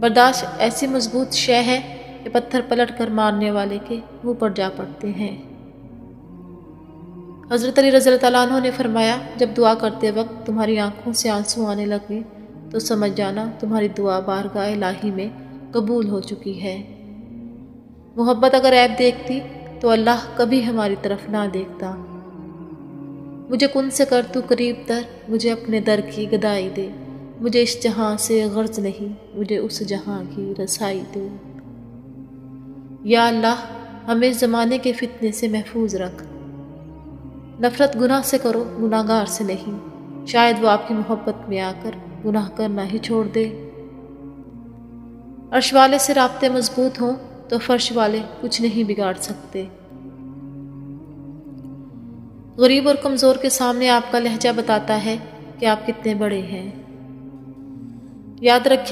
برداشت ایسی مضبوط شے ہے کہ پتھر پلٹ کر مارنے والے کے منہ پر جا پڑتے ہیں۔ حضرت علی رضی اللہ عنہ نے فرمایا، جب دعا کرتے وقت تمہاری آنکھوں سے آنسو آنے لگے تو سمجھ جانا تمہاری دعا بارگاہ الہی میں قبول ہو چکی ہے۔ محبت اگر عیب دیکھتی تو اللہ کبھی ہماری طرف نہ دیکھتا۔ مجھے کن سے کر تو قریب تر، مجھے اپنے در کی گدائی دے، مجھے اس جہاں سے غرض نہیں، مجھے اس جہاں کی رسائی دے۔ یا اللہ ہمیں اس زمانے کے فتنے سے محفوظ رکھ۔ نفرت گناہ سے کرو، گناہ گار سے نہیں، شاید وہ آپ کی محبت میں آ کر گناہ کرنا ہی چھوڑ دے۔ عرش والے سے رابطے مضبوط ہوں تو فرش والے کچھ نہیں بگاڑ سکتے۔ غریب اور کمزور کے سامنے آپ کا لہجہ بتاتا ہے کہ آپ کتنے بڑے ہیں۔ یاد رکھیں